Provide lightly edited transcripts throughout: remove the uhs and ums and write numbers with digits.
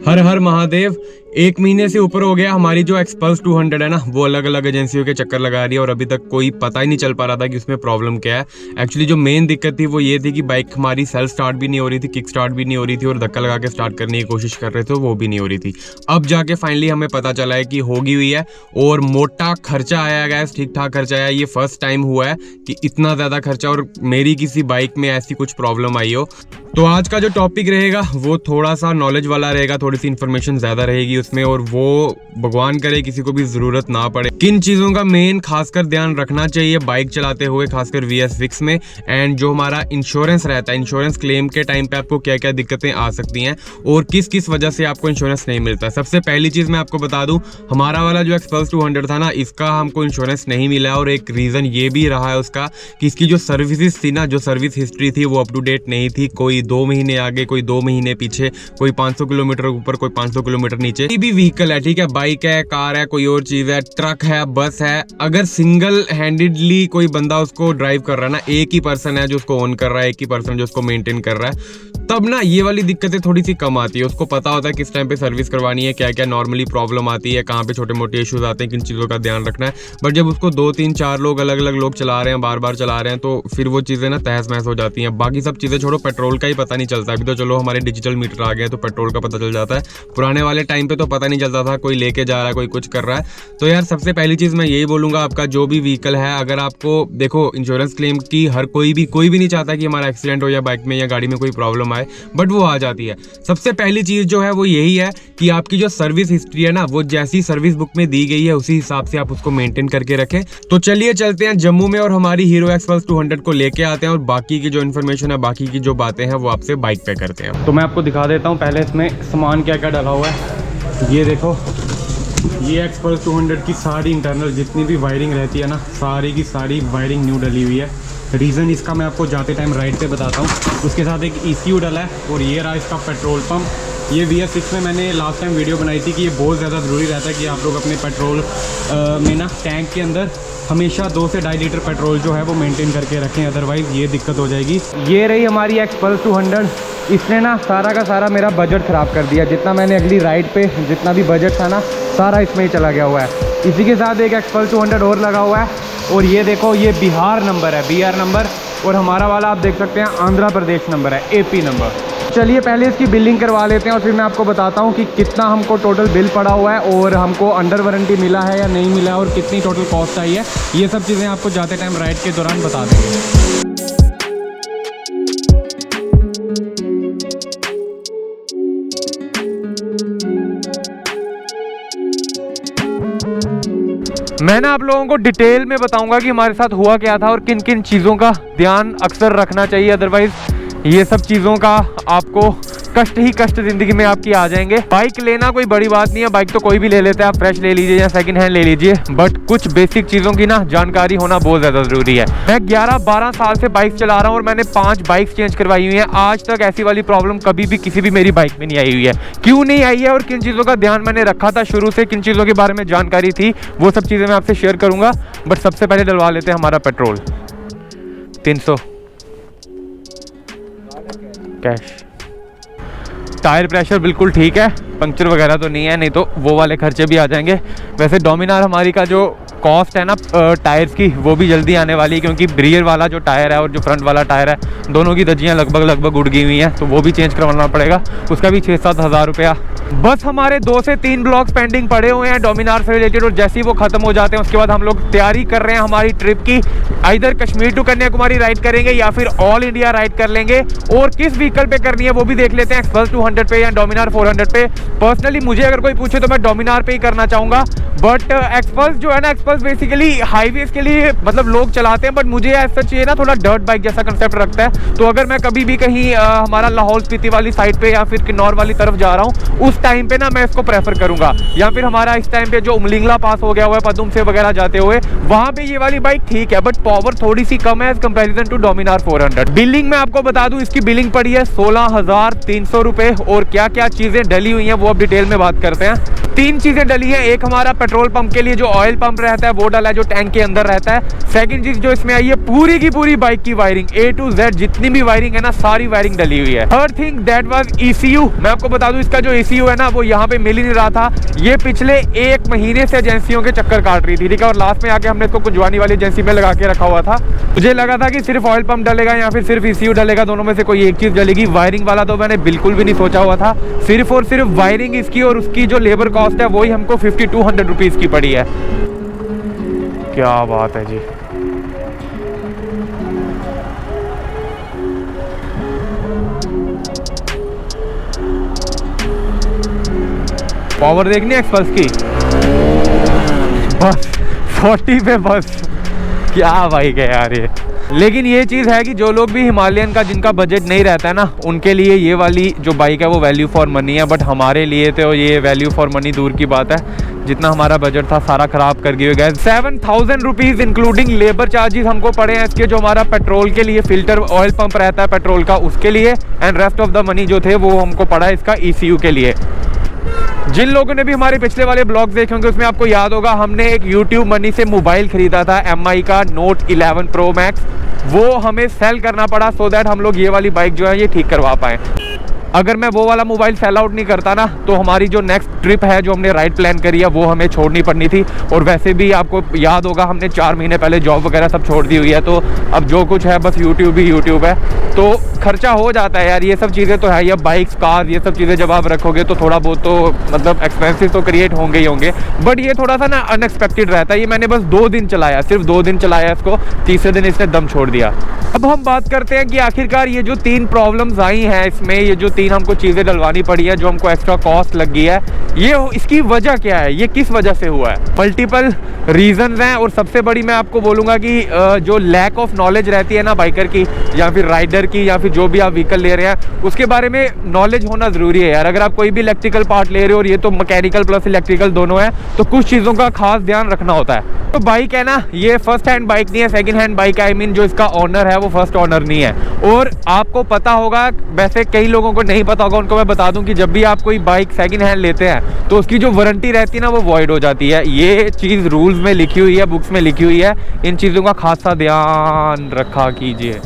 हर हर महादेव। 1 महीने से ऊपर हो गया हमारी जो एक्सपल्स 200 है ना, वो अलग अलग एजेंसियों के चक्कर लगा रही है और अभी तक कोई पता ही नहीं चल पा रहा था कि उसमें प्रॉब्लम क्या है। एक्चुअली जो मेन दिक्कत थी वो ये थी कि बाइक हमारी सेल्फ स्टार्ट भी नहीं हो रही थी, किक स्टार्ट भी नहीं हो रही थी और धक्का लगा के स्टार्ट करने की कोशिश कर रहे थे, वो भी नहीं हो रही थी। अब जाके फाइनली हमें पता चला है कि होगी हुई है और मोटा खर्चा आया गया, ठीक ठाक खर्चा आया। ये फर्स्ट टाइम हुआ है कि इतना ज़्यादा खर्चा और मेरी किसी बाइक में ऐसी कुछ प्रॉब्लम आई हो। तो आज का जो टॉपिक रहेगा वो थोड़ा सा नॉलेज वाला रहेगा, थोड़ी सी इन्फॉर्मेशन ज़्यादा रहेगी उसमें और वो भगवान करे किसी को भी ज़रूरत ना पड़े। किन चीज़ों का मेन खासकर ध्यान रखना चाहिए बाइक चलाते हुए, खासकर VS फिक्स में, एंड जो हमारा इंश्योरेंस रहता है, इंश्योरेंस क्लेम के टाइम पे आपको क्या क्या दिक्कतें आ सकती हैं और किस किस वजह से आपको इंश्योरेंस नहीं मिलता। सबसे पहली चीज़ मैं आपको बता दूँ, हमारा वाला जो एक्सपल्स 200 था ना, इसका हमको इंश्योरेंस नहीं मिला और एक रीज़न ये भी रहा है उसका कि इसकी जो सर्विसेज थी ना, जो सर्विस हिस्ट्री थी वो अप टू डेट नहीं थी। कोई 2 महीने आगे, कोई 2 महीने पीछे, कोई 500 किलोमीटर ऊपर, कोई 500 किलोमीटर नीचे। कोई भी व्हीकल है, ठीक है, बाइक है, कार है, कोई और चीज है, ट्रक है, बस है, अगर सिंगल हैंडेडली कोई बंदा उसको ड्राइव कर रहा है ना, एक ही पर्सन है जो उसको ओन कर रहा है, एक ही पर्सन जो उसको मेंटेन कर रहा है, तब ना ये वाली दिक्कतें थोड़ी सी कम आती है। उसको पता होता है किस टाइम पे सर्विस करवानी है, क्या क्या नॉर्मली प्रॉब्लम आती है, कहाँ पे छोटे मोटे इश्यूज आते हैं, किन चीज़ों का ध्यान रखना है। बट जब उसको 2 3 4 लोग अलग अलग लोग चला रहे हैं, बार बार चला रहे हैं, तो फिर वो चीज़ें ना तहस महस हो जाती हैं। बाकी सब चीज़ें छोड़ो, पेट्रोल का ही पता नहीं चलता। अभी तो चलो हमारे डिजिटल मीटर आ गए तो पेट्रोल का पता चल जाता है, पुराने वाले टाइम पे तो पता नहीं चलता था, कोई लेके जा रहा है, कोई कुछ कर रहा है। तो यार सबसे पहली चीज़ मैं यही बोलूँगा, आपका जो भी व्हीकल है, अगर आपको देखो इंश्योरेंस क्लेम की हर कोई भी नहीं चाहता कि हमारा एक्सीडेंट हो या बाइक में या गाड़ी में कोई प्रॉब्लम आए, बट वो आ जाती है। सबसे पहली चीज जो है वो यही है कि आपकी जो सर्विस हिस्ट्री है ना, वो जैसी सर्विस बुक में दी गई है उसी हिसाब से आप उसको मेंटेन करके रखें। तो चलिए चलते हैं जम्मू में और हमारी हीरो एक्सपल्स 200 को लेके आते हैं और बाकी की जो इन्फॉर्मेशन है, बाकी की जो बातें हैं वो आपसे बाइक पे करते हैं। तो मैं आपको दिखा देता हूँ पहले इसमें सामान क्या क्या डाला हुआ है। ये देखो, ये एक्सपल्स 200 की सारी इंटरनल जितनी भी वायरिंग रहती है ना, सारी की सारी वायरिंग न्यू डली हुई है। रीज़न इसका मैं आपको जाते टाइम राइट पे बताता हूँ। उसके साथ एक ECU डला है और ये रहा इसका पेट्रोल पंप। ये VS6 में मैंने लास्ट टाइम वीडियो बनाई थी कि ये बहुत ज़्यादा ज़रूरी रहता है कि आप लोग अपने पेट्रोल में ना टैंक के अंदर हमेशा 2 से 2.5 लीटर पेट्रोल जो है वो मेंटेन करके रखें, अदरवाइज़ ये दिक्कत हो जाएगी। ये रही हमारी एक्सपल्स 200। इसने ना सारा का सारा मेरा बजट ख़राब कर दिया। जितना मैंने अगली राइड पे जितना भी बजट था ना, सारा इसमें ही चला गया हुआ है। इसी के साथ एक एक्सपल्स 200 और लगा हुआ है और ये देखो, ये बिहार नंबर है, BR नंबर, और हमारा वाला आप देख सकते हैं आंध्र प्रदेश नंबर है, AP नंबर। चलिए पहले इसकी बिलिंग करवा लेते हैं और फिर मैं आपको बताता हूँ कि कितना हमको टोटल बिल पड़ा हुआ है और हमको अंडर वारंटी मिला है या नहीं मिला है और कितनी टोटल कॉस्ट आई है। ये सब चीज़ें आपको जाते टाइम राइड के दौरान बता देंगे। मैं ना आप लोगों को डिटेल में बताऊंगा कि हमारे साथ हुआ क्या था और किन किन चीज़ों का ध्यान अक्सर रखना चाहिए, अदरवाइज ये सब चीज़ों का आपको कष्ट ही कष्ट जिंदगी में आपकी आ जाएंगे। बाइक लेना कोई बड़ी बात नहीं है, बाइक तो कोई भी ले लेता है, आप फ्रेश ले लीजिए या सेकंड हैंड ले लीजिए, बट कुछ बेसिक चीज़ों की ना जानकारी होना बहुत ज़्यादा ज़रूरी है। मैं 11-12 साल से बाइक चला रहा हूँ और मैंने 5 बाइक्स चेंज करवाई हुई हैं। आज तक ऐसी वाली प्रॉब्लम कभी भी किसी भी मेरी बाइक में नहीं आई हुई है। क्यों नहीं आई है और किन चीज़ों का ध्यान मैंने रखा था शुरू से, किन चीज़ों के बारे में जानकारी थी, वो सब चीज़ें मैं आपसे शेयर करूँगा। बट सबसे पहले डलवा लेते हैं हमारा पेट्रोल 300 कैश। टायर प्रेशर बिल्कुल ठीक है, पंक्चर वगैरह तो नहीं है, नहीं तो वो वाले खर्चे भी आ जाएंगे। वैसे डोमिनार हमारी का जो कॉस्ट है ना टायर्स की, वो भी जल्दी आने वाली है क्योंकि रियर वाला जो टायर है और जो फ्रंट वाला टायर है, दोनों की दजियाँ लगभग उड़ गई हुई हैं, तो वो भी चेंज करवाना पड़ेगा। उसका भी 6-7 हज़ार रुपया। बस हमारे 2 से 3 ब्लॉग्स पेंडिंग पड़े हुए हैं डोमिनार से रिलेटेड और जैसे ही वो खत्म हो जाते हैं उसके बाद हम लोग तैयारी कर रहे हैं हमारी ट्रिप की। इधर कश्मीर टू कन्याकुमारी राइड करेंगे या फिर ऑल इंडिया राइड कर लेंगे, और किस व्हीकल पे करनी है वो भी देख लेते हैं, एक्सपल्स 200 पे या डोमिनार 400 पे। पर्सनली मुझे अगर कोई पूछे तो मैं डोमिनार पे ही करना चाहूँगा, बट एक्सपल्स जो है ना, एक्सपल्स बेसिकली हाईवेज के लिए मतलब लोग चलाते हैं, बट मुझे ऐसा चाहिए ना थोड़ा डर्ट बाइक जैसा कंसेप्ट रखता है। तो अगर मैं कभी भी कहीं हमारा लाहौल स्पीति वाली साइड पे या फिर किन्नौर वाली तरफ जा रहा हूँ, उस टाइम पे ना मैं इसको प्रेफर करूंगा। या फिर हमारा इस टाइम पे जो उमलिंगला पास हो गया हुआ है पदुम से वगैरह जाते हुए, वहां पे ये वाली बाइक ठीक है, बट पावर थोड़ी सी कम है as comparison to Dominar 400। Billing में आपको बता दूं, इसकी बिलिंग पड़ी है 16,300 रुपए और क्या क्या चीजें डली हुई हैं वो अब डिटेल में बात करते हैं। तीन चीजें डली हैं। एक हमारा पेट्रोल पंप के लिए जो ऑयल पंप रहता है वो डला है, जो टैंक के अंदर रहता है। सेकंड चीज जो इसमें आई है पूरी की पूरी बाइक की वायरिंग A to Z जितनी भी वायरिंग है ना, सारी वायरिंग डली हुई है। Third thing that was ECU। मैं आपको बता दूं इसका जो ECU है ना वो यहाँ पे मिल ही नहीं रहा था। ये पिछले 1 महीने से एजेंसियों के चक्कर काट रही थी, ठीक है। और लास्ट में आके हमने इसको कुंजवानी वाली एजेंसी में लगा के रखा हुआ था। मुझे लगा था कि सिर्फ ऑयल पंप डलेगा या फिर सिर्फ ECU डलेगा, दोनों में से कोई एक चीज डलेगी। वायरिंग वाला तो मैंने बिल्कुल भी नहीं सोचा हुआ था। सिर्फ और सिर्फ वायरिंग इसकी और उसकी जो लेबर कॉस्ट है वही हमको 5200 रुपीज की पड़ी है। क्या बात है जी। पावर देखनी है एक्सपल्स की, बस 40 पे बस। क्या बाइक है यार ये। लेकिन ये चीज़ है कि जो लोग भी हिमालयन का जिनका बजट नहीं रहता है ना, उनके लिए ये वाली जो बाइक है वो वैल्यू फॉर मनी है। बट हमारे लिए तो ये वैल्यू फॉर मनी दूर की बात है। जितना हमारा बजट था सारा खराब कर दिए गए। 7000 रुपीज़ इंक्लूडिंग लेबर चार्जेस हमको पड़े हैं इसके, जो हमारा पेट्रोल के लिए फिल्टर ऑयल पंप रहता है पेट्रोल का उसके लिए, and rest of the money जो थे वो हमको पड़ा है इसका ECU के लिए। जिन लोगों ने भी हमारे पिछले वाले ब्लॉग्स देखे होंगे उसमें आपको याद होगा हमने एक YouTube मनी से मोबाइल खरीदा था MI का Note 11 Pro Max। वो हमें सेल करना पड़ा सो दैट हम लोग ये वाली बाइक जो है ये ठीक करवा पाएँ। अगर मैं वो वाला मोबाइल सेल आउट नहीं करता ना तो हमारी जो नेक्स्ट ट्रिप है जो हमने राइड प्लान करी है वो हमें छोड़नी पड़नी थी। और वैसे भी आपको याद होगा हमने 4 महीने पहले जॉब वगैरह सब छोड़ दी हुई है, तो अब जो कुछ है बस यूट्यूब ही यूट्यूब है। तो खर्चा हो जाता है यार, ये सब चीज़ें तो है। ये बाइक्स कार ये सब चीज़ें जब आप रखोगे तो थोड़ा बहुत तो मतलब एक्सपेंसिव तो क्रिएट होंगे ही होंगे। बट ये थोड़ा सा ना अनएक्सपेक्टेड रहता है। ये मैंने बस 2 दिन चलाया, सिर्फ 2 दिन चलाया इसको, तीसरे दिन इसने दम छोड़ दिया। अब हम बात करते हैं कि आखिरकार ये जो 3 प्रॉब्लम्स आई हैं इसमें, ये जो 3 हमको चीज़ें डलवानी पड़ी है, जो हमको एक्स्ट्रा कॉस्ट लगी है, ये इसकी वजह क्या है, ये किस वजह से हुआ है। मल्टीपल रीजंस हैं और सबसे बड़ी मैं आपको बोलूँगा कि जो लैक ऑफ नॉलेज रहती है ना बाइकर की या फिर राइडर की या फिर जो भी आप व्हीकल ले रहे हैं उसके बारे में नॉलेज होना ज़रूरी है यार। अगर आप कोई भी इलेक्ट्रिकल पार्ट ले रहे हो और ये तो मैकेनिकल प्लस इलेक्ट्रिकल दोनों है, तो कुछ चीज़ों का खास ध्यान रखना होता है। तो बाइक है ना, ये फर्स्ट हैंड बाइक नहीं है, सेकंड हैंड बाइक है। आई मीन जो इसका ऑनर है वो फर्स्ट ऑनर नहीं है। और आपको पता होगा, वैसे कई लोगों को नहीं पता होगा, उनको मैं बता दूं कि जब भी आप कोई बाइक सेकंड हैंड लेते हैं तो उसकी जो वारंटी रहती है ना वो वॉइड हो जाती है। ये चीज़ रूल्स में लिखी हुई है, बुक्स में लिखी हुई है। इन चीज़ों का खासा ध्यान रखा कीजिए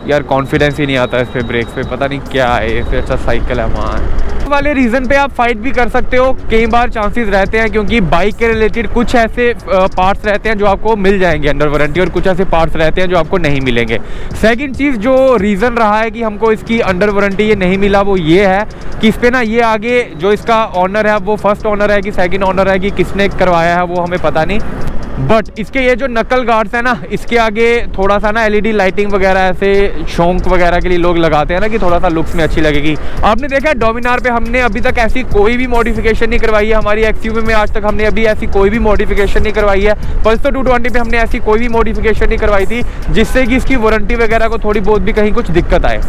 यार। कॉन्फिडेंस ही नहीं आता इस पे, ब्रेक्स पे पता नहीं क्या है। इससे अच्छा साइकिल है मान वाले रीज़न पे आप फाइट भी कर सकते हो। कई बार चांसेस रहते हैं क्योंकि बाइक के रिलेटेड कुछ ऐसे पार्ट्स रहते हैं जो आपको मिल जाएंगे अंडर वारंटी और कुछ ऐसे पार्ट्स रहते हैं जो आपको नहीं मिलेंगे। सेकंड चीज़ जो रीज़न रहा है कि हमको इसकी अंडर वारंटी ये नहीं मिला वो ये है कि इस पर ना ये आगे जो इसका ऑनर है वो फर्स्ट ऑनर है कि सेकेंड ऑनर है कि किसने करवाया है वो हमें पता नहीं। बट इसके ये जो नकल गार्ड्स है ना, इसके आगे थोड़ा सा ना LED लाइटिंग वगैरह ऐसे शौक वगैरह के लिए लोग लगाते हैं ना कि थोड़ा सा लुक्स में अच्छी लगेगी। आपने देखा है डोमिनार पे हमने अभी तक ऐसी कोई भी मॉडिफिकेशन नहीं करवाई है। हमारी XUV में आज तक हमने अभी ऐसी कोई भी मॉडिफिकेशन नहीं करवाई है। पल्सर 220 पे हमने ऐसी कोई भी मॉडिफिकेशन नहीं करवाई थी जिससे कि इसकी वारंटी वगैरह को थोड़ी बहुत भी कहीं कुछ दिक्कत आए।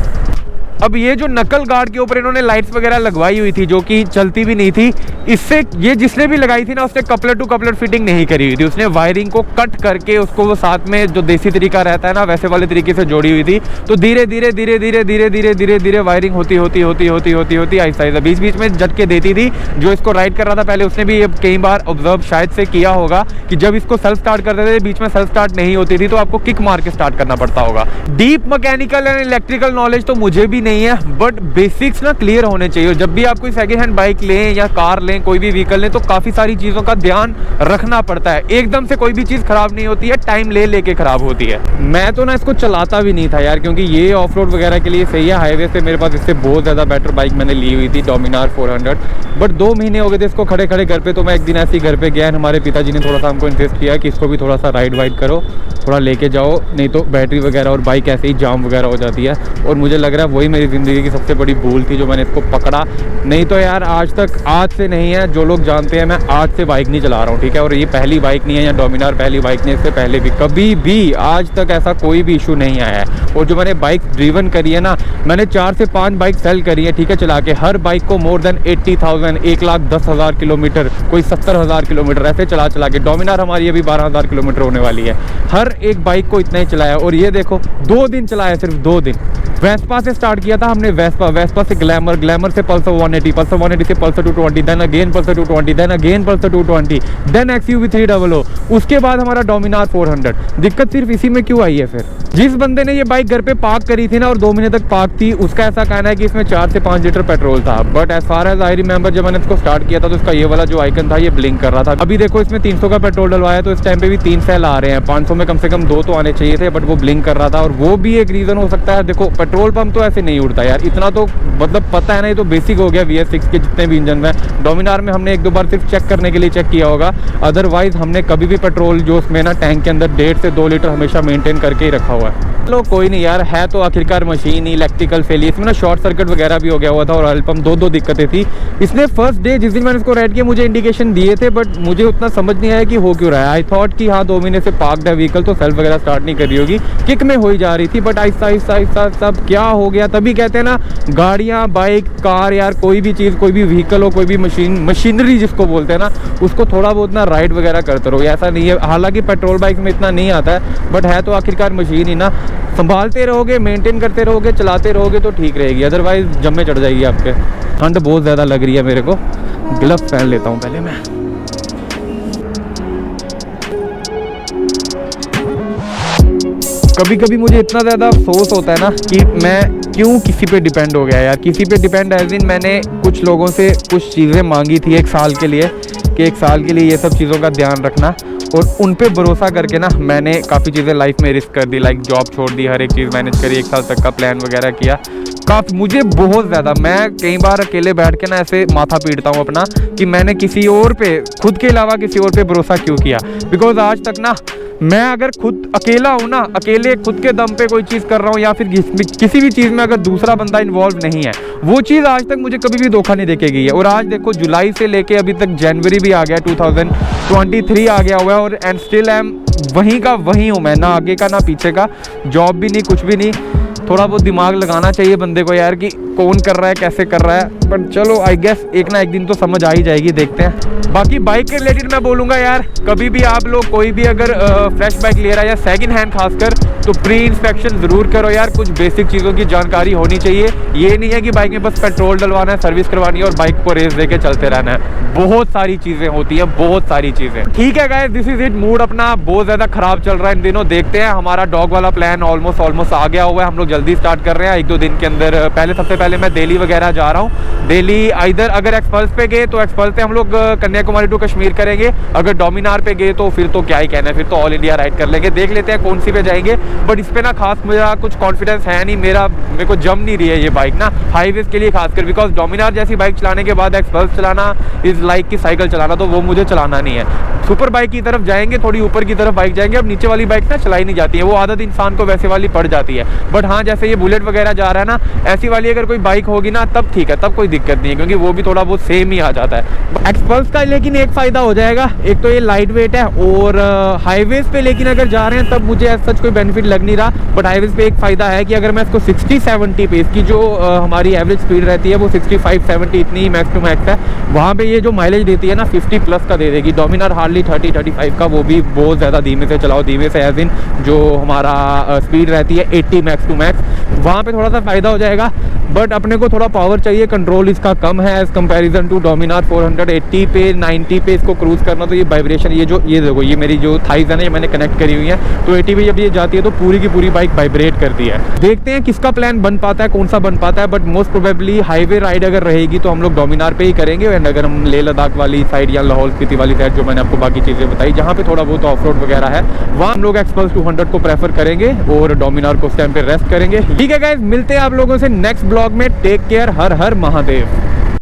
अब ये जो नकल गार्ड के ऊपर इन्होंने लाइट्स वगैरह लगवाई हुई थी जो कि चलती भी नहीं थी, इससे ये जिसने भी लगाई थी ना उसने कपलर टू कपलर फिटिंग नहीं करी हुई थी। उसने वायरिंग को कट करके उसको वो साथ में जो देसी तरीका रहता है ना वैसे वाले तरीके से जोड़ी हुई थी। तो धीरे धीरे धीरे धीरे धीरे धीरे धीरे धीरे वायरिंग होती आहिस्ता आहिस्ता बीच बीच में झटके देती थी। जो इसको राइड कर रहा था पहले उसने भी ये कई बार ऑब्जर्व शायद से किया होगा कि जब इसको सेल्फ स्टार्ट करते थे बीच में सेल्फ स्टार्ट नहीं होती थी तो आपको किक मार के स्टार्ट करना पड़ता होगा। Deep mechanical and electrical knowledge तो मुझे भी नहीं है, बट बेसिक्स ना क्लियर होने चाहिए। जब भी आप कोई सेकंड हैंड बाइक लें या कार लें, कोई भी व्हीकल लें, तो काफ़ी सारी चीज़ों का ध्यान रखना पड़ता है। एकदम से कोई भी चीज़ खराब नहीं होती है, टाइम ले लेके खराब होती है। मैं तो ना इसको चलाता भी नहीं था यार, क्योंकि ये ऑफ रोड वगैरह के लिए सही है। हाईवे से मेरे पास इससे बहुत ज़्यादा बेटर बाइक मैंने ली हुई थी, डोमिनार 400। बट 2 महीने हो गए थे इसको खड़े खड़े घर पे। तो मैं एक दिन ऐसे ही घर पे गया, हमारे पिताजी ने थोड़ा सा हमको इंसिस्ट किया कि इसको भी थोड़ा सा राइड वाइड करो, थोड़ा लेके जाओ, नहीं तो बैटरी वगैरह और बाइक ऐसे ही जाम वगैरह हो जाती है। और मुझे लग रहा है वही मेरी ज़िंदगी की सबसे बड़ी भूल थी जो मैंने इसको पकड़ा। नहीं तो यार आज से नहीं है, जो लोग जानते हैं मैं आज से बाइक नहीं चला रहा हूँ, ठीक है। और ये पहली बाइक नहीं है या डोमिनार पहली बाइक नहीं, इससे पहले भी कभी भी आज तक ऐसा कोई भी इशू नहीं आया है। और जो मैंने बाइक ड्रीवन करी है ना, मैंने 4 से 5 बाइक सेल करी है, ठीक है, चला के। हर बाइक को मोर देन 80,000 1,10,000 किलोमीटर, कोई 70,000 किलोमीटर ऐसे चला के। डोमिनार हमारी अभी 12,000 किलोमीटर होने वाली है। हर एक बाइक को इतना ही चलाया। और ये देखो 2 दिन चलाया, सिर्फ 2 दिन। वेस्पा से स्टार्ट किया था हमने वेस्पा से ग्लैमर से पल्सर 180 से Pulsar 220, then again Pulsar 220, then again Pulsar 220, then XUV 300, उसके बाद हमारा डोमिनार 400। दिक्कत सिर्फ इसी में क्यों आई है फिर? जिस बंदे ने ये बाइक घर पे पार्क करी थी ना और 2 महीने तक पार्क थी, उसका ऐसा कहना है कि इसमें 4 से 5 लीटर पेट्रोल था। But as far as I remember जब मैंने इसको स्टार्ट किया था तो इसका ये वाला जो आइकन था ये ब्लिंक कर रहा था। अभी देखो इसमें 300 का पेट्रोल डलवाया तो इस टाइम पे भी 3 सेल आ रहे हैं, 500 में कम से कम 2 तो आने चाहिए थे, बट वो ब्लिंक कर रहा था। और वो भी एक रीज़न हो सकता है। देखो पेट्रोल पंप तो ऐसे नहीं उड़ता यार, इतना तो मतलब पता है ना, ये तो बेसिक हो गया VS6 के जितने भी इंजन में। डोमिनार में हमने 1-2 बार सिर्फ चेक करने के लिए चेक किया होगा, अदरवाइज हमने कभी भी पेट्रोल जो उसमें ना टैंक के अंदर 1.5 से 2 लीटर हमेशा मेंटेन करके ही रखा हुआ है। चलो कोई नहीं यार, है तो आखिरकार मशीन ही, इलेक्ट्रिकल फेलियर, इसमें ना शॉर्ट सर्किट वगैरह भी हो गया हुआ था और ऑयल पंप 2 दिक्कतें थी। इसने फर्स्ट डे जिस दिन मैंने इसको राइड किया मुझे इंडिकेशन दिए थे, बट मुझे उतना समझ नहीं आया कि हो क्यों रहा है। आई थॉट कि हाँ 2 महीने से पार्क्ड है व्हीकल तो सेल्फ वगैरह स्टार्ट नहीं कर रही होगी, किक में हो ही जा रही थी। बट आहिस्ता सब क्या हो गया। तभी कहते हैं ना गाड़ियाँ, बाइक, कार, यार कोई भी चीज़, कोई भी व्हीकल हो, कोई भी मशीनरी जिसको बोलते हैं ना, उसको थोड़ा बहुत ना राइड वगैरह करते रहो। ऐसा नहीं है, हालांकि पेट्रोल बाइक में इतना नहीं आता है, बट है तो आखिरकार मशीन ही ना। संभालते रहोगे, मेंटेन करते रहोगे, चलाते रहोगे तो ठीक रहेगी, अदरवाइज जम्मे चढ़ जाएगी आपके। ठंड बहुत ज़्यादा लग रही है मेरे को, ग्लव्स पहन लेता हूँ पहले मैं। कभी कभी मुझे इतना ज़्यादा अफसोस होता है ना कि मैं क्यों किसी पे डिपेंड हो गया यार। किसी पे डिपेंड एज इन मैंने कुछ लोगों से कुछ चीज़ें मांगी थी 1 साल के लिए, कि 1 साल के लिए ये सब चीज़ों का ध्यान रखना, और उन पे भरोसा करके ना मैंने काफ़ी चीज़ें लाइफ में रिस्क कर दी, लाइक जॉब छोड़ दी, हर एक चीज़ मैनेज करी, 1 साल तक का प्लान वगैरह किया। काफ़ी मुझे बहुत ज़्यादा, मैं कई बार अकेले बैठ के ना ऐसे माथा पीटता हूँ अपना कि मैंने किसी और पे, खुद के अलावा किसी और पे भरोसा क्यों किया। बिकॉज आज तक ना मैं अगर खुद अकेला हूँ ना, अकेले खुद के दम पे कोई चीज़ कर रहा हूँ या फिर किसी भी चीज़ में अगर दूसरा बंदा इन्वॉल्व नहीं है, वो चीज़ आज तक मुझे कभी भी धोखा नहीं देके गई है। और आज देखो जुलाई से लेके अभी तक जनवरी भी आ गया, 2023 आ गया हुआ है, और एंड स्टिल आई एम वहीं का वहीं हूँ मैं, ना आगे का ना पीछे का, जॉब भी नहीं, कुछ भी नहीं। थोड़ा बहुत दिमाग लगाना चाहिए बंदे को यार कि कौन कर रहा है, कैसे कर रहा है। पर चलो आई गेस एक ना एक दिन तो समझ आ ही जाएगी, देखते हैं। बाकी बाइक के रिलेटेड मैं बोलूँगा यार, कभी भी आप लोग कोई भी अगर फ्रेश बाइक ले रहा है या सेकंड हैंड खासकर, तो प्री इंस्पेक्शन ज़रूर करो यार। कुछ बेसिक चीज़ों की जानकारी होनी चाहिए। ये नहीं है कि बाइक में बस पेट्रोल डलवाना है, सर्विस करवानी है और बाइक को रेस दे के चलते रहना है। बहुत सारी चीज़ें होती हैं, बहुत सारी चीज़ें। ठीक है guys, this is it. Mood अपना बहुत ज़्यादा ख़राब चल रहा है इन दिनों। देखते हैं, हमारा डॉग वाला प्लान ऑलमोस्ट आ गया हुआ है। हम लोग जल्दी स्टार्ट कर रहे हैं, 1-2 दिन के अंदर। सबसे पहले मैं दिल्ली वगैरह जा रहा हूँ। दिल्ली इधर अगर एक्सपल्स पे गए तो एक्सपल्स पे हम लोग कन्याकुमारी टू कश्मीर करेंगे। अगर डोमिनार पे गए तो फिर तो क्या ही कहना है, फिर तो ऑल इंडिया राइड कर लेंगे। देख लेते हैं कौन सी पे जाएंगे, बट इस पे ना खास मेरा कुछ कॉन्फिडेंस है नहीं। मेरे को जम नहीं रही है ये बाइक ना, हाईवेज के लिए खासकर, बिकॉज डोमिनार जैसी बाइक चलाने के बाद एक्सपल्स चलाना इज लाइक की साइकिल चलाना, तो वो मुझे चलाना नहीं है। सुपर बाइक की तरफ जाएंगे, थोड़ी ऊपर की तरफ बाइक जाएंगे। अब नीचे वाली बाइक ना चलाई नहीं जाती है, वो आदत इंसान को वैसे वाली पड़ जाती है। बट हाँ, जैसे ये बुलेट वगैरह जा रहा है ना, ऐसी वाली अगर कोई बाइक होगी ना तब ठीक है, तब कोई दिक्कत नहीं है, क्योंकि वो भी थोड़ा बहुत सेम ही आ जाता है एक्सपल्स का। लेकिन एक फ़ायदा हो जाएगा, एक तो ये लाइट वेट है, और हाईवेज पे लेकिन अगर जा रहे हैं तब मुझे ऐसा कोई बेनिफिट लग नहीं रहा। बट हाईवेज पे एक फ़ायदा है कि अगर मैं इसको 60-70 पे, इसकी जो हमारी एवरेज स्पीड रहती है वो 65-70 इतनी ही मैक्स टू मैक्स है, वहाँ पे ये जो माइलेज देती है ना 50+ का दे देगी। डोमिनार हार्डली 30-35 का, वो भी बहुत ज़्यादा धीमे से चलाओ। धीमे से एज इन जो हमारा स्पीड रहती है 80 मैक्स टू मैक्स, वहाँ पे थोड़ा सा फ़ायदा हो जाएगा। बट अपने को थोड़ा पावर चाहिए, कंट्रोल इसका कम है एज़ कंपैरिजन टू डोमिनार 480 पे 90 पे इसको क्रूज़ करना। तो ये वाइब्रेशन, ये देखो, ये मेरी जो थाइज है ना, ये मैंने कनेक्ट करी हुई है, तो 80 पे जब ये जाती है तो पूरी की पूरी बाइक वाइब्रेट करती है। देखते हैं किसका प्लान बन पाता है, कौन सा बन पाता है। But most probably highway ride अगर रहेगी तो हम लोग डोमिनार पे ही करेंगे। एंड अगर हम लेह लद्दाख वाली साइड या लाहौल स्पीति वाली साइड, जो मैंने आपको बाकी चीज़ें बताई, जहाँ पे थोड़ा बहुत ऑफ रोड वगैरह है, वहाँ हम लोग एक्सपल्स 200 को प्रेफर करेंगे और डोमिनार को उस टाइम पे रेस्ट करेंगे। ठीक है गाइस, मिलते हैं आप लोगों से नेक्स्ट ब्लॉग में। टेक केयर, हर हर महादेव।